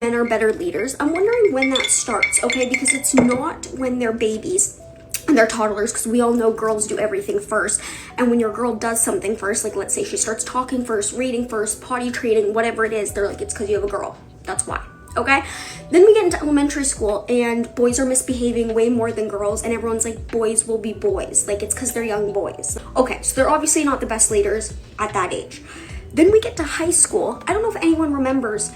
men are better leaders, I'm wondering when that starts, okay? Because it's not when they're babies and they're toddlers, because we all know girls do everything first. And when your girl does something first, like let's say she starts talking first, reading first, potty training, whatever it is, they're like, it's because you have a girl. That's why. Okay, then we get into elementary school and boys are misbehaving way more than girls, and everyone's like, boys will be boys, like it's because they're young boys. Okay, so they're obviously not the best leaders at that age. Then we get to high school. I don't know if anyone remembers,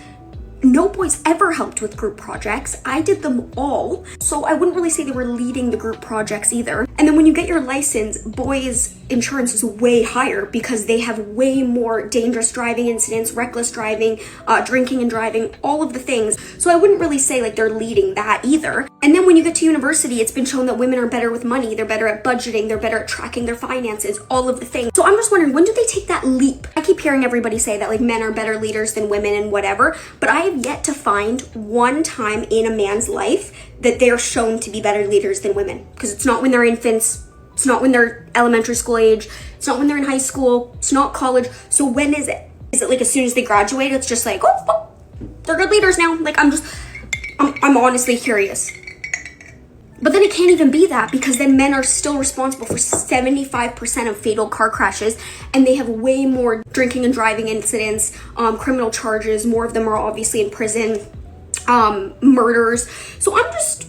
no boys ever helped with group projects. I did them all, so I wouldn't really say they were leading the group projects either. And then when you get your license, boys' insurance is way higher because they have way more dangerous driving incidents, reckless driving, drinking and driving, all of the things. So I wouldn't really say like they're leading that either. And then when you get to university, it's been shown that women are better with money, they're better at budgeting, they're better at tracking their finances, all of the things. So I'm just wondering, when do they take that leap? I keep hearing everybody say that like men are better leaders than women and whatever, but I have yet to find one time in a man's life that they're shown to be better leaders than women. Because it's not when they're infants, it's not when they're elementary school age, it's not when they're in high school, it's not college. So when is it? Is it like as soon as they graduate, it's just like, oh, they're good leaders now? Like I'm honestly curious. But then it can't even be that, because then men are still responsible for 75% of fatal car crashes, and they have way more drinking and driving incidents, criminal charges, more of them are obviously in prison, murders. So I'm just,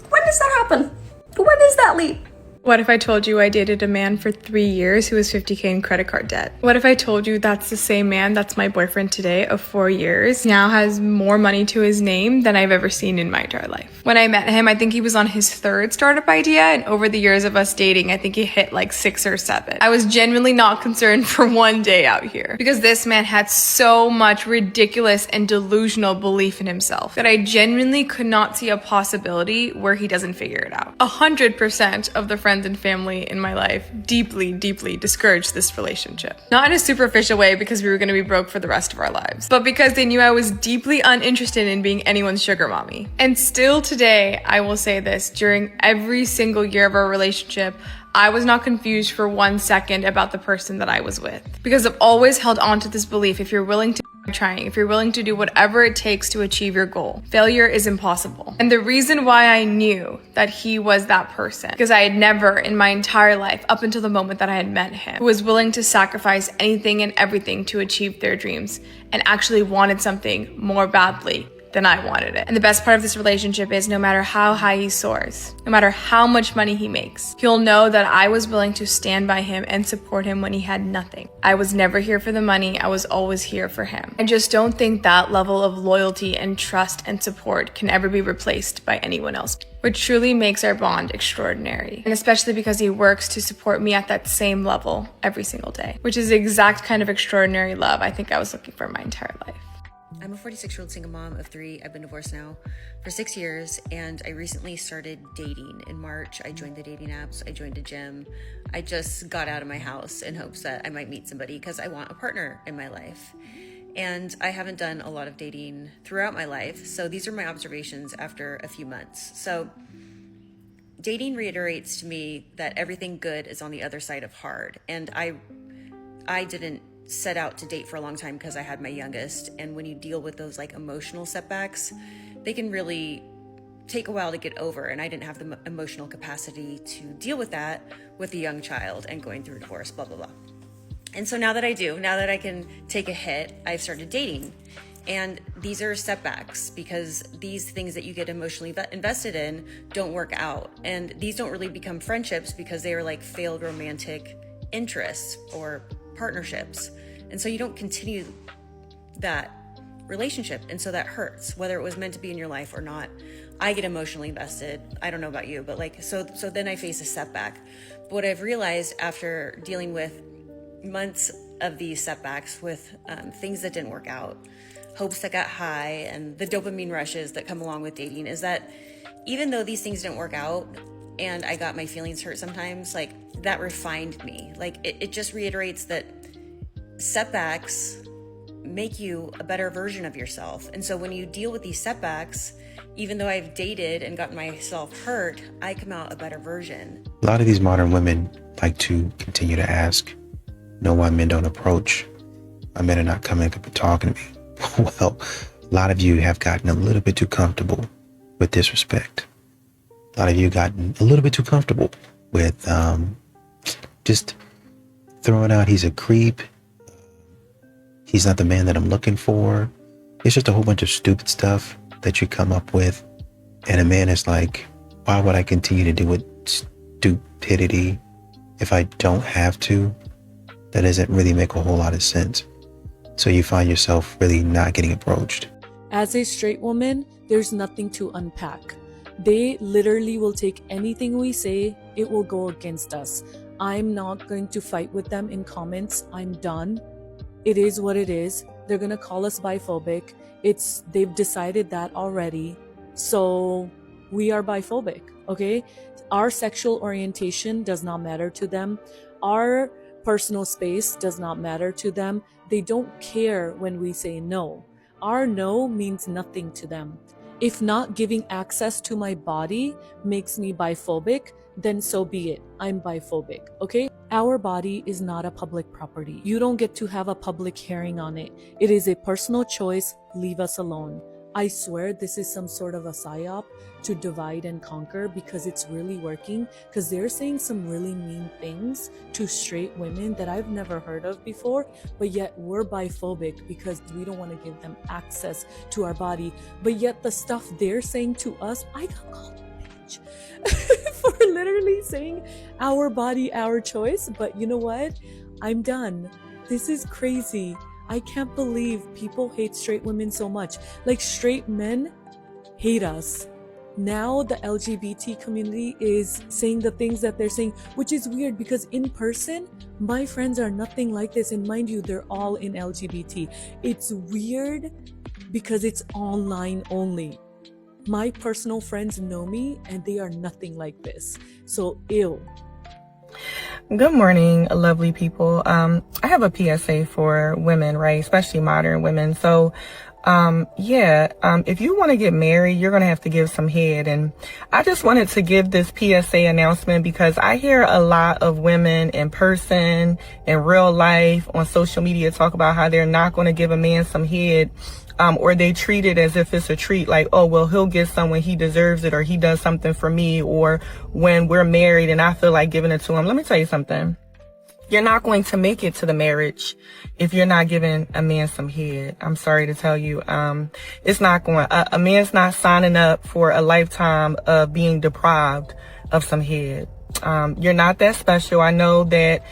when does that happen? When is that leap? What if I told you I dated a man for 3 years who was $50K in credit card debt? What if I told you that's the same man that's my boyfriend today of 4 years, now has more money to his name than I've ever seen in my entire life? When I met him, I think he was on his 3rd startup idea, and over the years of us dating, I think he hit like 6 or 7. I was genuinely not concerned for one day out here, because this man had so much ridiculous and delusional belief in himself that I genuinely could not see a possibility where he doesn't figure it out. 100% of the friends and family in my life deeply, deeply discouraged this relationship. Not in a superficial way because we were going to be broke for the rest of our lives, but because they knew I was deeply uninterested in being anyone's sugar mommy. And still today, I will say this, during every single year of our relationship, I was not confused for 1 second about the person that I was with, because I've always held on to this belief: if you're willing to trying, if you're willing to do whatever it takes to achieve your goal, failure is impossible. And the reason why I knew that he was that person, because I had never in my entire life, up until the moment that I had met him, who was willing to sacrifice anything and everything to achieve their dreams and actually wanted something more badly than I wanted it. And the best part of this relationship is, no matter how high he soars, no matter how much money he makes, he'll know that I was willing to stand by him and support him when he had nothing. I was never here for the money, I was always here for him. I just don't think that level of loyalty and trust and support can ever be replaced by anyone else, which truly makes our bond extraordinary. And especially because he works to support me at that same level every single day, which is the exact kind of extraordinary love I think I was looking for my entire life. I'm a 46-year-old single mom of 3. I've been divorced now for 6 years, and I recently started dating. In March, I joined the dating apps, I joined a gym. I just got out of my house in hopes that I might meet somebody because I want a partner in my life. And I haven't done a lot of dating throughout my life, so these are my observations after a few months. So dating reiterates to me that everything good is on the other side of hard, and I didn't set out to date for a long time because I had my youngest, and when you deal with those like emotional setbacks, they can really take a while to get over, and I didn't have the emotional capacity to deal with that with a young child and going through divorce, blah blah blah. And so now that I do, now that I can take a hit, I've started dating, and these are setbacks because these things that you get emotionally invested in don't work out, and these don't really become friendships because they are like failed romantic interests or partnerships, and so you don't continue that relationship, and so that hurts, whether it was meant to be in your life or not. I get emotionally invested. I don't know about you, but like so then I face a setback. But what I've realized after dealing with months of these setbacks with things that didn't work out, hopes that got high, and the dopamine rushes that come along with dating, is that even though these things didn't work out and I got my feelings hurt sometimes, like that refined me. Like it just reiterates that setbacks make you a better version of yourself. And so when you deal with these setbacks, even though I've dated and gotten myself hurt, I come out a better version. A lot of these modern women like to continue to ask, know why men don't approach, why men are not coming up and talking to me. Well, a lot of you have gotten a little bit too comfortable with disrespect. A lot of you gotten a little bit too comfortable with just throwing out he's a creep. He's not the man that I'm looking for. It's just a whole bunch of stupid stuff that you come up with. And a man is like, why would I continue to do it stupidity if I don't have to? That doesn't really make a whole lot of sense. So you find yourself really not getting approached. As a straight woman, there's nothing to unpack. They literally will take anything we say, it will go against us. I'm not going to fight with them in comments. I'm done. It is what it is. They're gonna call us biphobic. They've decided that already. So we are biphobic, okay? Our sexual orientation does not matter to them. Our personal space does not matter to them. They don't care when we say no. Our no means nothing to them. If not giving access to my body makes me biphobic, then so be it. I'm biphobic, okay? Our body is not a public property. You don't get to have a public hearing on it. It is a personal choice. Leave us alone. I swear this is some sort of a psyop to divide and conquer, because it's really working, because they're saying some really mean things to straight women that I've never heard of before, but yet we're biphobic because we don't want to give them access to our body. But yet the stuff they're saying to us, I got called a bitch for literally saying our body, our choice. But you know what? I'm done. This is crazy. I can't believe people hate straight women so much. Like, straight men hate us. Now the LGBT community is saying the things that they're saying, which is weird because in person, my friends are nothing like this. And mind you, they're all in LGBT. It's weird because it's online only. My personal friends know me and they are nothing like this. So, ew. Good morning, lovely people. I have a PSA for women, right? Especially modern women. So, if you want to get married, you're going to have to give some head. And I just wanted to give this PSA announcement because I hear a lot of women in person, in real life, on social media talk about how they're not going to give a man some head. Or they treat it as if it's a treat, like, oh, well, he'll get some when he deserves it, or he does something for me, or when we're married and I feel like giving it to him. Let me tell you something. You're not going to make it to the marriage if you're not giving a man some head. I'm sorry to tell you. It's not going, a man's not signing up for a lifetime of being deprived of some head. You're not that special. I know that,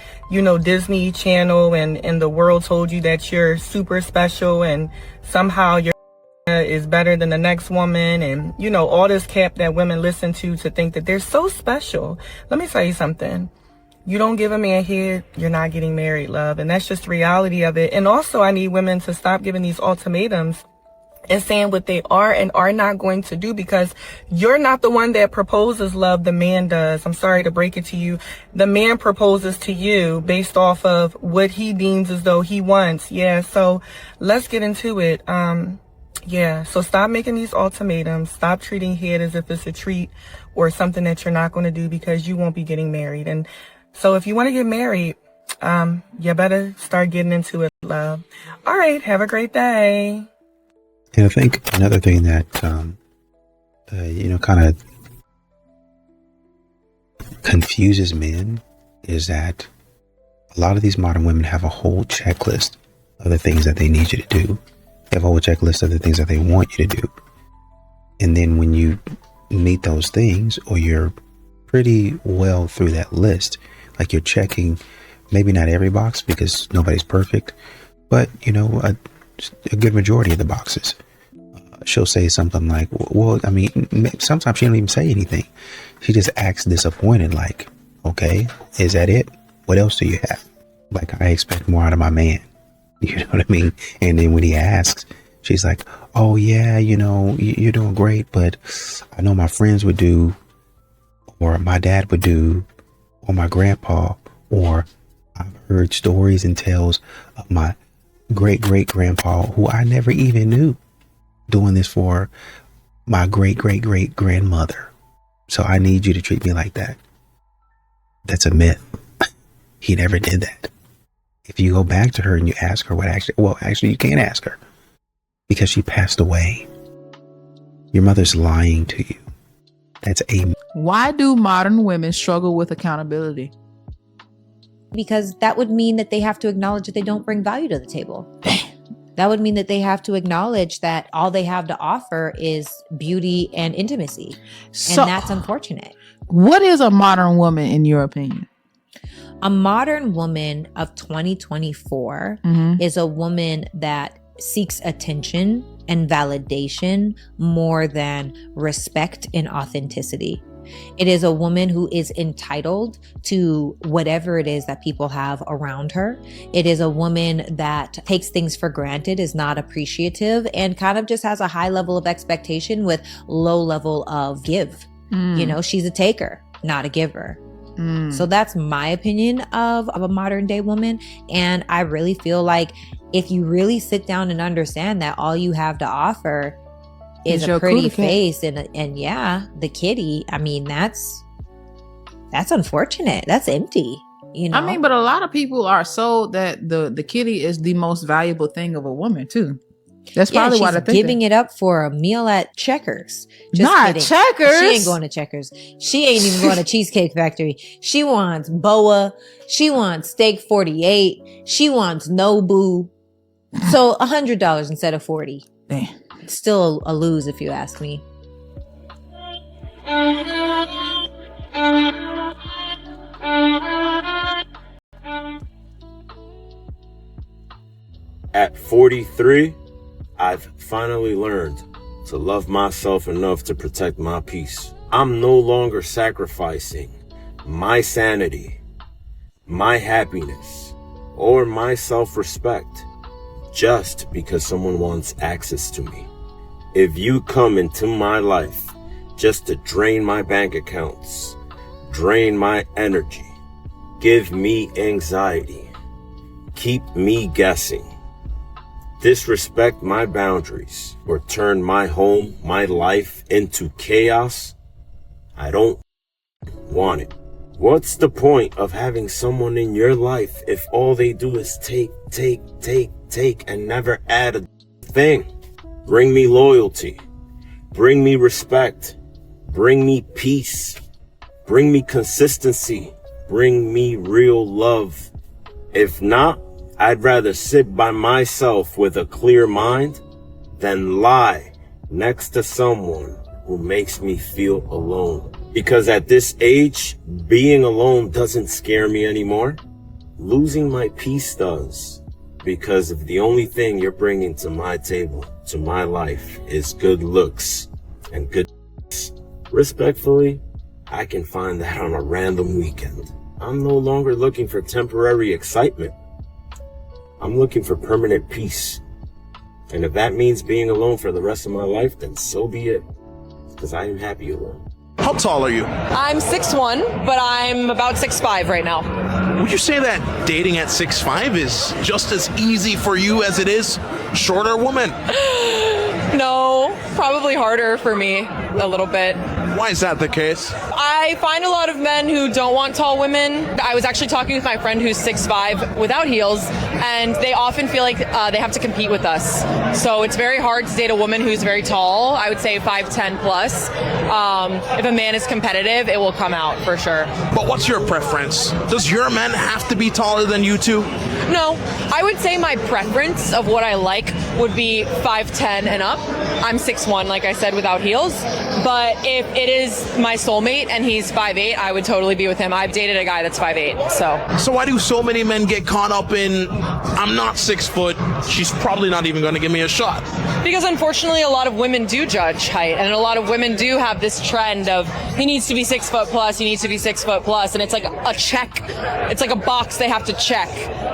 Disney Channel and the world told you that you're super special and somehow your is better than the next woman, and all this cap that women listen to think that they're so special. Let me tell you something. You don't give a man head, you're not getting married, love. And that's just the reality of it. And also, I need women to stop giving these ultimatums and saying what they are and are not going to do, because you're not the one that proposes, love. The man does. I'm sorry to break it to you. The man proposes to you based off of what he deems as though he wants. Yeah, so let's get into it. So stop making these ultimatums. Stop treating head as if it's a treat or something that you're not going to do, because you won't be getting married. And so if you want to get married, you better start getting into it, love. All right, have a great day. And I think another thing that, kind of confuses men is that a lot of these modern women have a whole checklist of the things that they need you to do. They have a whole checklist of the things that they want you to do. And then when you meet those things, or you're pretty well through that list, like you're checking maybe not every box because nobody's perfect, but a good majority of the boxes. She'll say something like, well, I mean, sometimes she don't even say anything. She just acts disappointed, like, okay, is that it? What else do you have? Like, I expect more out of my man. You know what I mean? And then when he asks, she's like, oh yeah, you're doing great, but I know my friends would do, or my dad would do, or my grandpa, or I've heard stories and tales of my great-great-grandpa, who I never even knew, doing this for my great-great-great-grandmother. So I need you to treat me like that. That's a myth. He never did that. If you go back to her and you ask her actually, you can't ask her. because she passed away. Your mother's lying to you. That's a Why do modern women struggle with accountability? Because that would mean that they have to acknowledge that they don't bring value to the table. That would mean that they have to acknowledge that all they have to offer is beauty and intimacy. So, and that's unfortunate. What is a modern woman in your opinion? A modern woman of 2024 is a woman that seeks attention and validation more than respect and authenticity. It is a woman who is entitled to whatever it is that people have around her. It is a woman that takes things for granted, is not appreciative, and kind of just has a high level of expectation with low level of give. You know, she's a taker, not a giver. So that's my opinion of a modern day woman. And I really feel like if you really sit down and understand that all you have to offer is a pretty face and yeah, the kitty, I mean, that's unfortunate. That's empty. You know? I mean, but a lot of people are sold that the kitty is the most valuable thing of a woman too. That's probably why they're giving it up for a meal at Checkers. Just not kidding. Checkers. She ain't going to Checkers. She ain't even going to Cheesecake Factory. She wants Boa. She wants Steak 48. She wants Nobu. So $100 instead of $40. Damn. It's still a lose if you ask me. At 43, I've finally learned to love myself enough to protect my peace. I'm no longer sacrificing my sanity, my happiness, or my self-respect just because someone wants access to me. If you come into my life just to drain my bank accounts, drain my energy, give me anxiety, keep me guessing, disrespect my boundaries, or turn my home, my life into chaos, I don't want it. What's the point of having someone in your life if all they do is take, and never add a thing? Bring me loyalty. Bring me respect. Bring me peace. Bring me consistency. Bring me real love. If not, I'd rather sit by myself with a clear mind than lie next to someone who makes me feel alone. Because at this age, being alone doesn't scare me anymore. Losing my peace does. Because if the only thing you're bringing to my table, to my life, is good looks and good respectfully, I can find that on a random weekend. I'm no longer looking for temporary excitement. I'm looking for permanent peace. And if that means being alone for the rest of my life, then so be it. Because I am happy alone. How tall are you? I'm 6'1", but I'm about 6'5" right now. Would you say that dating at 6'5" is just as easy for you as it is shorter woman? No, probably harder for me a little bit. Why is that the case? I find a lot of men who don't want tall women. I was actually talking with my friend who's 6'5" without heels, and they often feel like they have to compete with us. So it's very hard to date a woman who's very tall. I would say 5'10" plus. If a man is competitive, it will come out for sure. But what's your preference? Does your man have to be taller than you two? No, I would say my preference of what I like would be 5'10" and up. I'm 6'1", like I said, without heels. But if it is my soulmate and he's 5'8", I would totally be with him. I've dated a guy that's 5'8", so. So why do so many men get caught up in, I'm not 6 foot, she's probably not even going to give me a shot? Because unfortunately, a lot of women do judge height, and a lot of women do have this trend of, he needs to be 6 foot plus, he needs to be 6 foot plus, and it's like a check. It's like a box they have to check.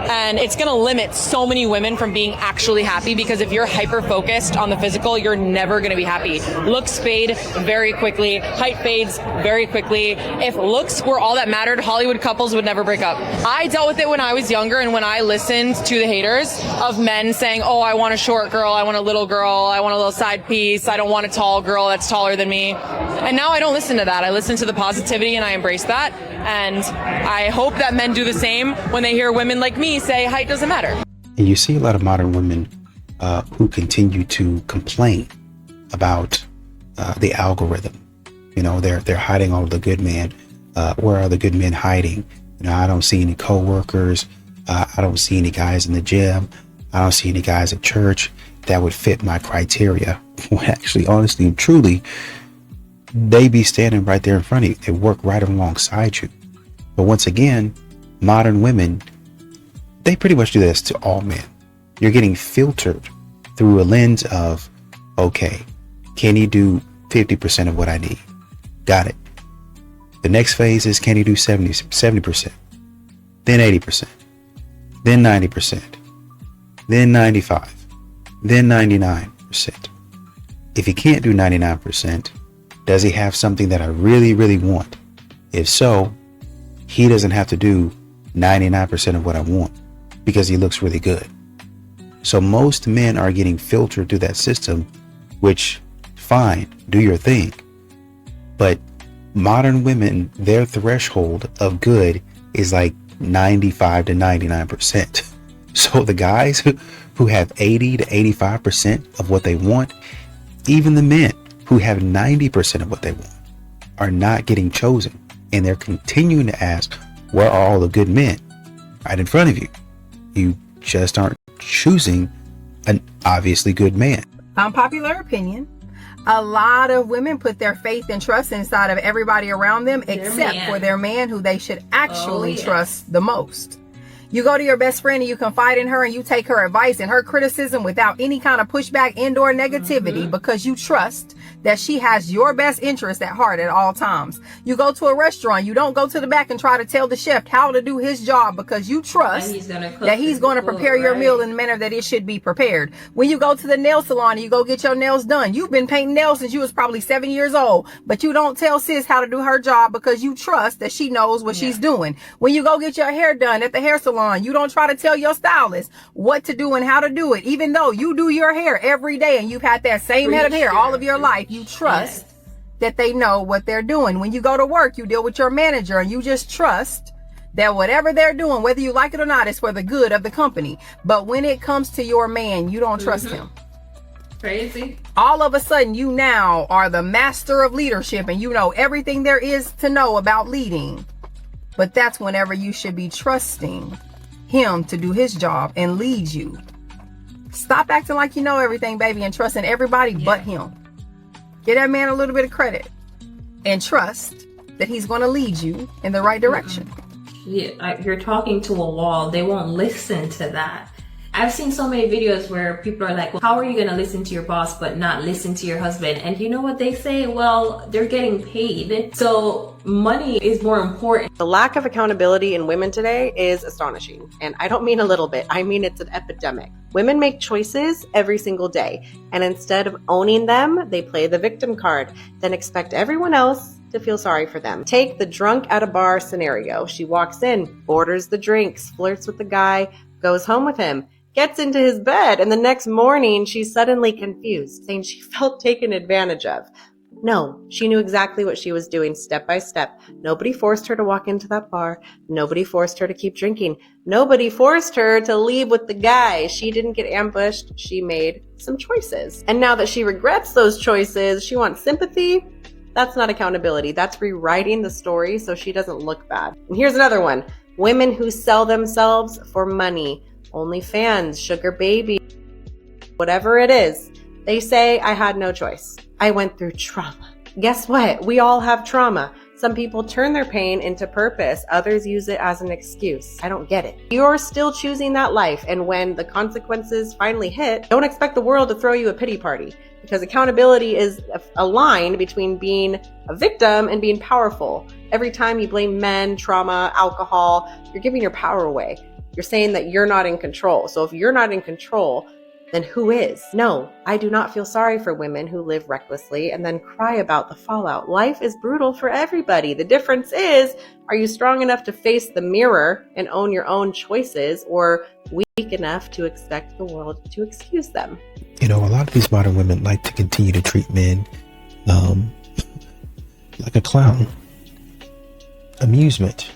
And it's going to limit so many women from being actually happy, because if you're hyper focused on the physical, you're never going to be happy. Looks fade very quickly. Height fades very quickly. If looks were all that mattered, Hollywood couples would never break up. I dealt with it when I was younger, and when I listened to the haters of men saying, oh, I want a short girl, I want a little girl, I want a little side piece, I don't want a tall girl that's taller than me. And now I don't listen to that. I listen to the positivity and I embrace that. And I hope that men do the same when they hear women like me say height doesn't matter. And you see a lot of modern women who continue to complain about the algorithm. You know, they're hiding all of the good men. Where are the good men hiding? You know, I don't see any coworkers. I don't see any guys in the gym. I don't see any guys at church that would fit my criteria. When actually, honestly and truly, they be standing right there in front of you. They work right alongside you. But once again, modern women, they pretty much do this to all men. You're getting filtered through a lens of, okay, can you do 50% of what I need? Got it. The next phase is, can you do 70%, then 80%, then 90%, then 95%, then 99%. If he can't do 99%, does he have something that I really, really want? If so, he doesn't have to do 99% of what I want because he looks really good. So most men are getting filtered through that system, which, fine, do your thing. But modern women, their threshold of good is like 95 to 99%. So the guys who have 80 to 85% of what they want, even the men who have 90% of what they want, are not getting chosen. And they're continuing to ask, where are all the good men right in front of you? You just aren't choosing an obviously good man. Unpopular opinion. A lot of women put their faith and trust inside of everybody around them except for their man, who they should actually trust the most. You go to your best friend and you confide in her and you take her advice and her criticism without any kind of pushback and or negativity because you trust that she has your best interest at heart at all times. You go to a restaurant, you don't go to the back and try to tell the chef how to do his job because you trust that he's going to prepare your meal in the manner that it should be prepared. When you go to the nail salon and you go get your nails done, you've been painting nails since you was probably 7 years old, but you don't tell sis how to do her job because you trust that she knows what she's doing. When you go get your hair done at the hair salon, you don't try to tell your stylist what to do and how to do it, even though you do your hair every day and you've had that same head of hair all of your life. You trust that they know what they're doing. When you go to work, you deal with your manager and you just trust that whatever they're doing, whether you like it or not, is for the good of the company. But when it comes to your man, you don't trust him. Crazy. All of a sudden, you now are the master of leadership and you know everything there is to know about leading. But that's whenever you should be trusting him to do his job and lead you. Stop acting like you know everything, baby, and trusting everybody but him. Give that man a little bit of credit and trust that he's going to lead you in the right direction. Yeah, you're talking to a wall. They won't listen to that. I've seen so many videos where people are like, well, how are you going to listen to your boss but not listen to your husband? And you know what they say? Well, they're getting paid. So money is more important. The lack of accountability in women today is astonishing. And I don't mean a little bit. I mean it's an epidemic. Women make choices every single day. And instead of owning them, they play the victim card, then expect everyone else to feel sorry for them. Take the drunk at a bar scenario. She walks in, orders the drinks, flirts with the guy, goes home with him, gets into his bed, and the next morning she's suddenly confused, saying she felt taken advantage of. No, she knew exactly what she was doing step by step. Nobody forced her to walk into that bar. Nobody forced her to keep drinking. Nobody forced her to leave with the guy. She didn't get ambushed. She made some choices. And now that she regrets those choices, she wants sympathy. That's not accountability. That's rewriting the story so she doesn't look bad. And here's another one. Women who sell themselves for money. OnlyFans, Sugar Baby, whatever it is. They say, I had no choice. I went through trauma. Guess what? We all have trauma. Some people turn their pain into purpose. Others use it as an excuse. I don't get it. You're still choosing that life. And when the consequences finally hit, don't expect the world to throw you a pity party, because accountability is a line between being a victim and being powerful. Every time you blame men, trauma, alcohol, you're giving your power away. You're saying that you're not in control. So if you're not in control, then who is? No, I do not feel sorry for women who live recklessly and then cry about the fallout. Life is brutal for everybody. The difference is, are you strong enough to face the mirror and own your own choices, or weak enough to expect the world to excuse them? You know, a lot of these modern women like to continue to treat men like a clown. Amusement.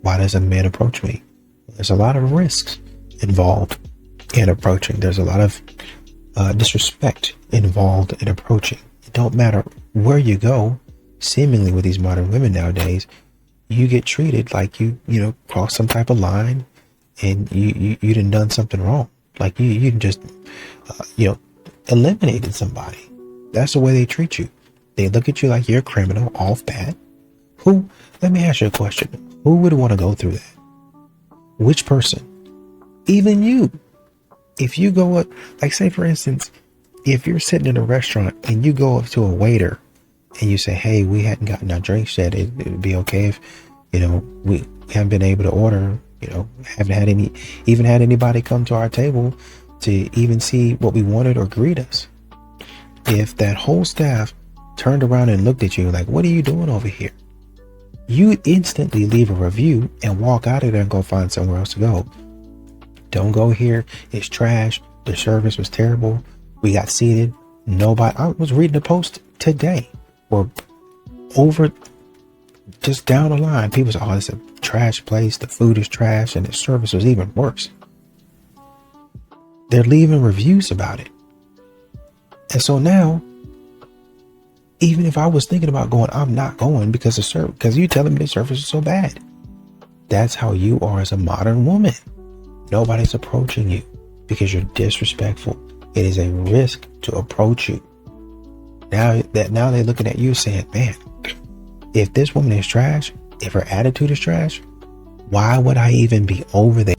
Why does a man approach me? There's a lot of risks involved in approaching. There's a lot of disrespect involved in approaching. It don't matter where you go, seemingly with these modern women nowadays, you get treated like you cross some type of line and you done something wrong. Like you just, eliminated somebody. That's the way they treat you. They look at you like you're a criminal off bat. Let me ask you a question. Who would want to go through that? Which person? Even you. If you go up, like say for instance, if you're sitting in a restaurant and you go up to a waiter and you say, hey, we hadn't gotten our drinks yet. It'd be okay if, we haven't been able to order, haven't had anybody come to our table to even see what we wanted or greet us. If that whole staff turned around and looked at you like, what are you doing over here? You instantly leave a review and walk out of there and go find somewhere else to go. Don't go here. It's trash. The service was terrible. We got seated. Nobody. I was reading a post today or over just down the line. People say, oh, it's a trash place. The food is trash and the service was even worse. They're leaving reviews about it. And so now, even if I was thinking about going, I'm not going because you're telling me the service is so bad. That's how you are as a modern woman. Nobody's approaching you because you're disrespectful. It is a risk to approach you. Now they're looking at you saying, man, if this woman is trash, if her attitude is trash, why would I even be over there?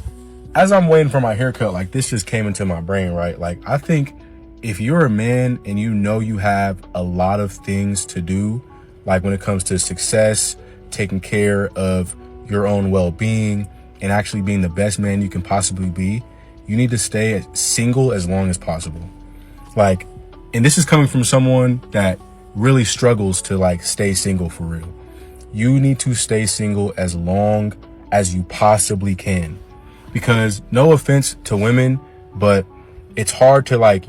As I'm waiting for my haircut, like this just came into my brain, right? Like I think if you're a man and you have a lot of things to do, like when it comes to success, taking care of your own well-being, and actually being the best man you can possibly be, you need to stay single as long as possible. Like, and this is coming from someone that really struggles to like stay single for real. You need to stay single as long as you possibly can. Because no offense to women, but it's hard to like,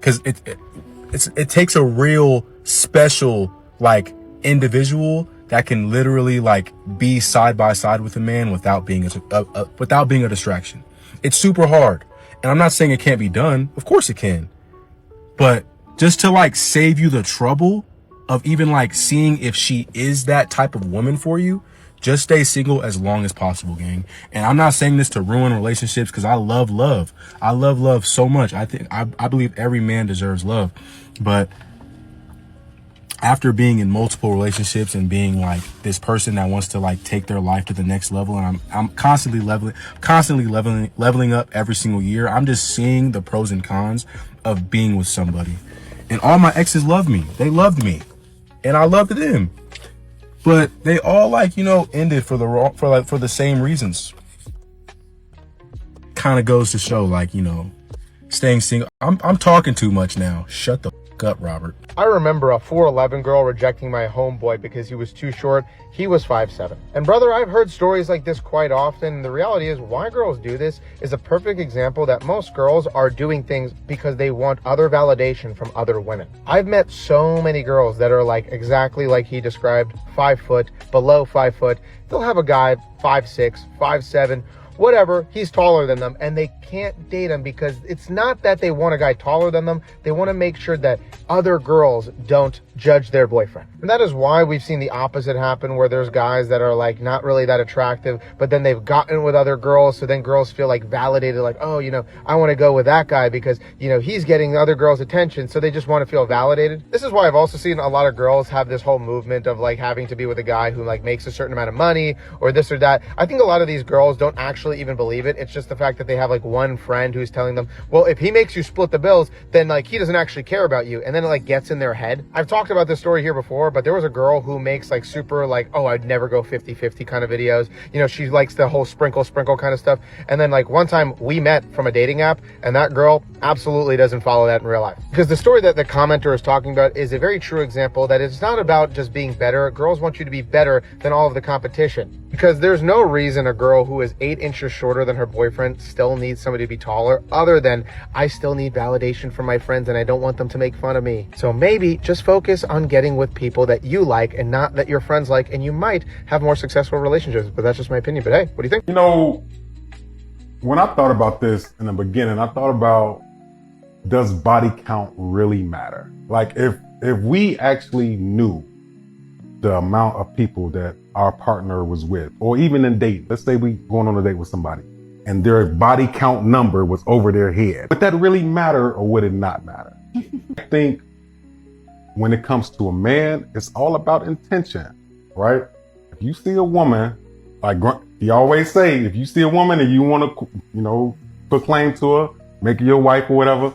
cause it takes a real special like individual that can literally like be side by side with a man without being a distraction. It's super hard. And I'm not saying it can't be done. Of course it can. But just to like save you the trouble of even like seeing if she is that type of woman for you, just stay single as long as possible, gang. And I'm not saying this to ruin relationships because I love love. I love love so much. I believe every man deserves love. But after being in multiple relationships and being like this person that wants to like take their life to the next level, and I'm constantly leveling up every single year. I'm just seeing the pros and cons of being with somebody. And all my exes loved me. They loved me, and I loved them. But they all like, ended for the same reasons. Kind of goes to show like, staying single. I'm talking too much now. Shut the fuck up, Robert. I remember a 4'11" girl rejecting my homeboy because he was too short. He was 5'7". And brother, I've heard stories like this quite often. The reality is why girls do this is a perfect example that most girls are doing things because they want other validation from other women. I've met so many girls that are like exactly like he described, 5 foot, below 5 foot. They'll have a guy 5'6", 5'7", whatever, he's taller than them, and they can't date him because it's not that they want a guy taller than them. They want to make sure that other girls don't judge their boyfriend. And that is why we've seen the opposite happen, where there's guys that are like not really that attractive, but then they've gotten with other girls, so then girls feel like validated, like, oh, I want to go with that guy because, he's getting other girls' attention, so they just want to feel validated. This is why I've also seen a lot of girls have this whole movement of like having to be with a guy who like makes a certain amount of money or this or that. I think a lot of these girls don't actually even believe it. It's just the fact that they have like one friend who's telling them, well, if he makes you split the bills, then like he doesn't actually care about you. And then it like gets in their head. I've talked about this story here before, but there was a girl who makes like super like, oh, I'd never go 50-50 kind of videos. She likes the whole sprinkle kind of stuff. And then like one time we met from a dating app, and that girl absolutely doesn't follow that in real life. Because the story that the commenter is talking about is a very true example that it's not about just being better. Girls want you to be better than all of the competition. Because there's no reason a girl who is 8 inches shorter than her boyfriend still needs somebody to be taller, other than I still need validation from my friends and I don't want them to make fun of me. So maybe just focus on getting with people that you like and not that your friends like, and you might have more successful relationships. But that's just my opinion. But hey, what do you think? when I thought about this in the beginning, I thought about, does body count really matter? Like if we actually knew the amount of people that our partner was with, or even in date, let's say we going on a date with somebody and their body count number was over their head, would that really matter or would it not matter? I think when it comes to a man, it's all about intention, right? If you see a woman, like you always say, if you see a woman and you want to, put claim to her, make her your wife or whatever,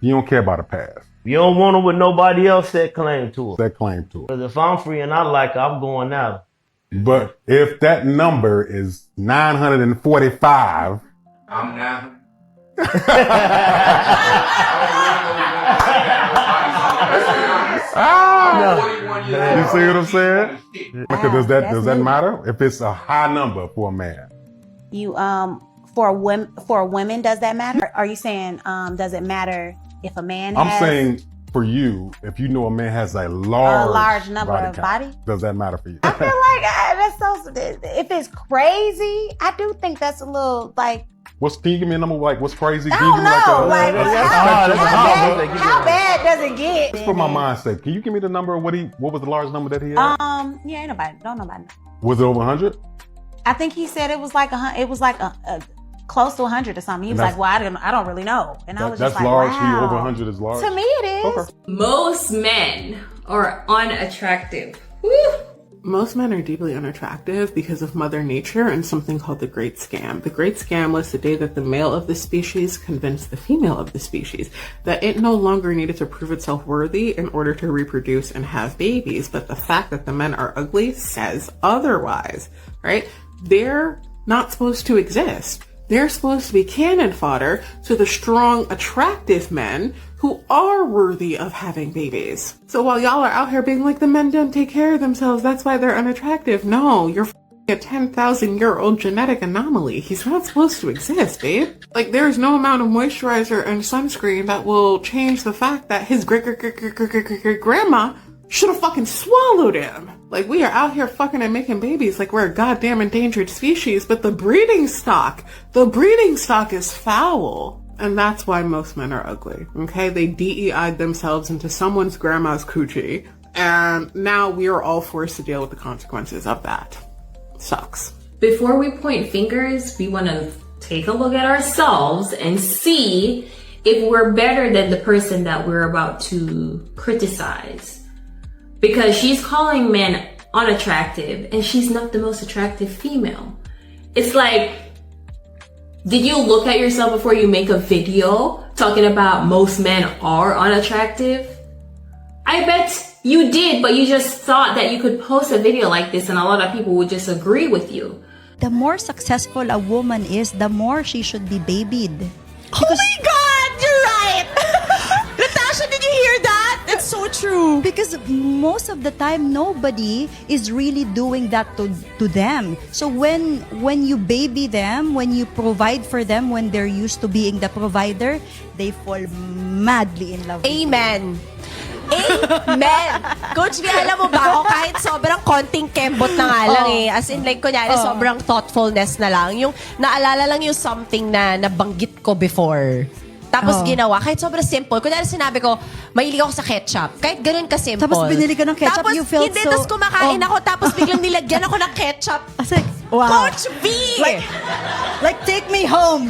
you don't care about her past. You don't want her with nobody else that claim to her. That claim to her. Because if I'm free and I like her, I'm going out. But if that number is 945, I'm now. You see what I'm saying? Because does that matter? If it's a high number for a man. You for women, does that matter? Are you saying does it matter if a man I'm saying for you, if you know a man has a large number of body, does that matter for you? I feel like that's so. If it's crazy, I do think that's a little like. Can you give me a number? Like, what's crazy? I don't know. How bad does it get? Just for my mind's sake, can you give me the number? What was the large number that he had? Yeah, ain't nobody. Don't nobody know. Was it over 100? I think he said it was like it was like a close to 100 or something. He was like, "Well, I don't really know," and I was just like, large. Wow. Over 100 is large. To me, it is. Okay. Most men are unattractive. Woo! Most men are deeply unattractive because of Mother Nature and something called the Great Scam. The Great Scam was the day that the male of the species convinced the female of the species that it no longer needed to prove itself worthy in order to reproduce and have babies. But the fact that the men are ugly says otherwise, right? They're not supposed to exist. They're supposed to be cannon fodder to the strong, attractive men who are worthy of having babies. So while y'all are out here being like, the men don't take care of themselves, that's why they're unattractive. No, you're a 10,000-year-old genetic anomaly. He's not supposed to exist, babe. Like, there's no amount of moisturizer and sunscreen that will change the fact that his great-grandma should have fucking swallowed him. Like, we are out here fucking and making babies like we're a goddamn endangered species, but the breeding stock is foul. And that's why most men are ugly, okay? They DEI'd themselves into someone's grandma's coochie, and now we are all forced to deal with the consequences of that. Sucks. Before we point fingers, we want to take a look at ourselves and see if we're better than the person that we're about to criticize. Because she's calling men unattractive, and she's not the most attractive female. It's like, did you look at yourself before you make a video talking about most men are unattractive? I bet you did, but you just thought that you could post a video like this and a lot of people would just agree with you. The more successful a woman is, the more she should be babied. Oh my God, you're right! Natasha, did you hear that? It's so true. Because most of the time, nobody is really doing that to them. So when you baby them, when you provide for them, when they're used to being the provider, they fall madly in love. Amen. Amen! Coach, alam mo ba ako, kahit sobrang konting kembot na nga lang as in like, kunyari, sobrang thoughtfulness na lang, yung naalala lang yung something na nabanggit ko before. Tapos ginawa, kahit sobrang simple. Kunyari sinabi ko, mahilig ako sa ketchup. Kahit ganun ka-simple. Tapos binili ka ng ketchup, tapos, you felt hindi, so... tapos kumakain ako, tapos biglang nilagyan ako ng ketchup. Wow. Coach V! Like, take me home!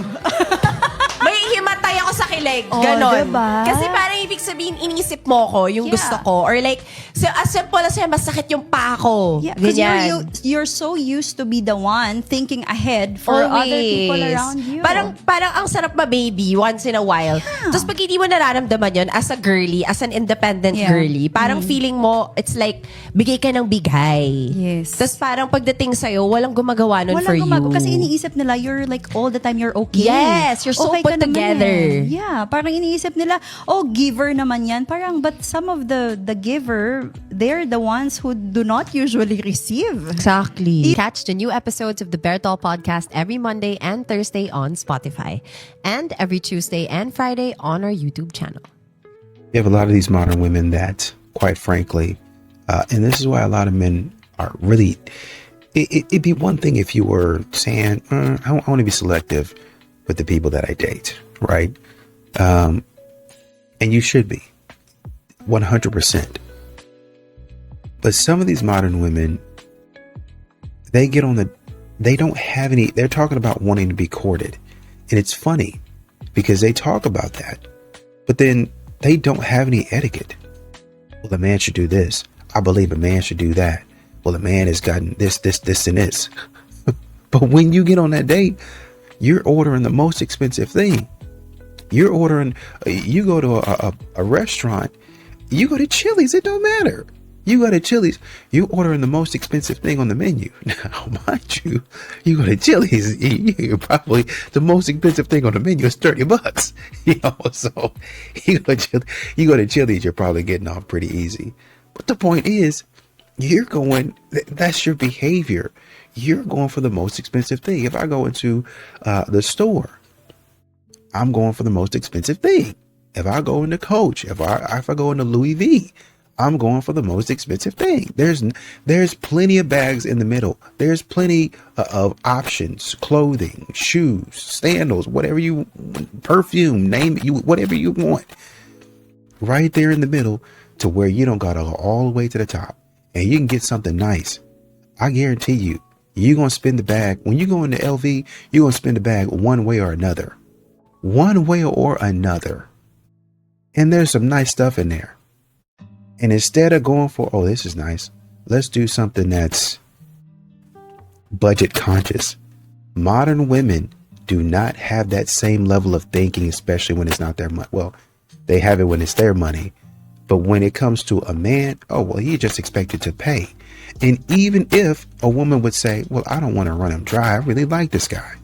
May himatay ako sa kilig. Oh, Ganon. diba? Kasi parang ibig sabihin, inisip mo ko yung gusto ko. Or like, so, as simple as yan, masakit yung paa ko. Yeah, because you're so used to be the one thinking ahead for other people around you. Parang ang sarap ma-baby once in a while. Yeah. Tapos pag hindi mo nararamdaman yun as a girly, as an independent girly, parang feeling mo, it's like, bigay ka ng bigay. Yes. Tapos parang pagdating sa'yo, walang gumagawa nun for you. Kasi iniisip nila, you're like all the time, you're okay. Yes, you're so okay put together. Yeah, parang iniisip nila, giver naman yan. Parang, but some of the giver, they're the ones who do not usually receive. Exactly. Catch the new episodes of the Bear Doll podcast every Monday and Thursday on Spotify, and every Tuesday and Friday on our YouTube channel. You have a lot of these modern women that, quite frankly, and this is why a lot of men are really, it'd be one thing if you were saying, I want to be selective. with the people that I date, right? And you should be 100%. But some of these modern women, they don't have any, they're talking about wanting to be courted. And it's funny because they talk about that, but then they don't have any etiquette. Well, a man should do this. I believe a man should do that. Well, a man has gotten this, and this. But when you get on that date, you're ordering the most expensive thing. You're ordering, you go to a restaurant, you go to Chili's, it don't matter. You go to Chili's, you ordering the most expensive thing on the menu. Now, mind you, you go to Chili's, you're probably the most expensive thing on the menu is $30. So you go to Chili's, you're probably getting off pretty easy. But the point is, that's your behavior. You're going for the most expensive thing. If I go into the store, I'm going for the most expensive thing. If I go into Coach, if I go into Louis V, I'm going for the most expensive thing. There's plenty of bags in the middle. There's plenty of options, clothing, shoes, sandals, whatever you, perfume, name it, whatever you want. Right there in the middle to where you don't got to go all the way to the top. And you can get something nice. I guarantee you, you're going to spend the bag. When you go into LV, you're going to spend the bag one way or another. One way or another. And there's some nice stuff in there. And instead of going for, oh, this is nice, let's do something that's budget conscious. Modern women do not have that same level of thinking, especially when it's not their money. Well, they have it when it's their money. But when it comes to a man, oh, well, he just expected to pay. And even if a woman would say, well, I don't want to run him dry, I really like this guy.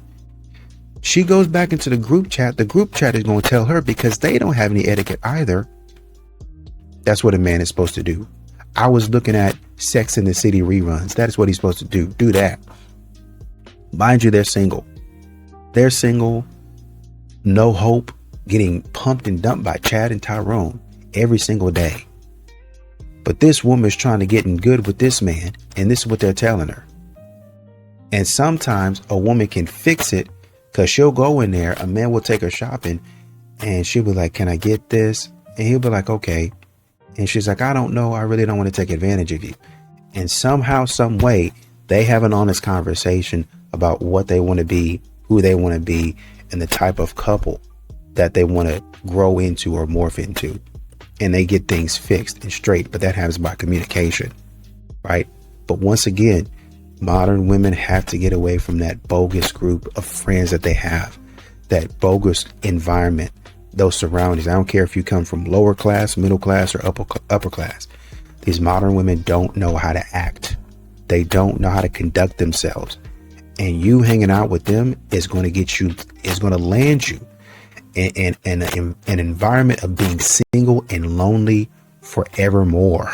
She goes back into the group chat. The group chat is going to tell her, because they don't have any etiquette either. That's what a man is supposed to do. I was looking at Sex in the City reruns. That is what he's supposed to do. Do that. Mind you, they're single. They're single. No hope. Getting pumped and dumped by Chad and Tyrone every single day. But this woman is trying to get in good with this man, and this is what they're telling her. And sometimes a woman can fix it, because she'll go in there, a man will take her shopping, and she'll be like, can I get this? And he'll be like, okay. And she's like, I don't know. I really don't want to take advantage of you. And somehow, some way, they have an honest conversation about what they want to be, who they want to be, and the type of couple that they want to grow into or morph into. And they get things fixed and straight. But that happens by communication, right? But once again, modern women have to get away from that bogus group of friends that they have, that bogus environment, those surroundings. I don't care if you come from lower class, middle class, or upper class. These modern women don't know how to act. They don't know how to conduct themselves. And you hanging out with them is going to land you in an environment of being single and lonely forevermore.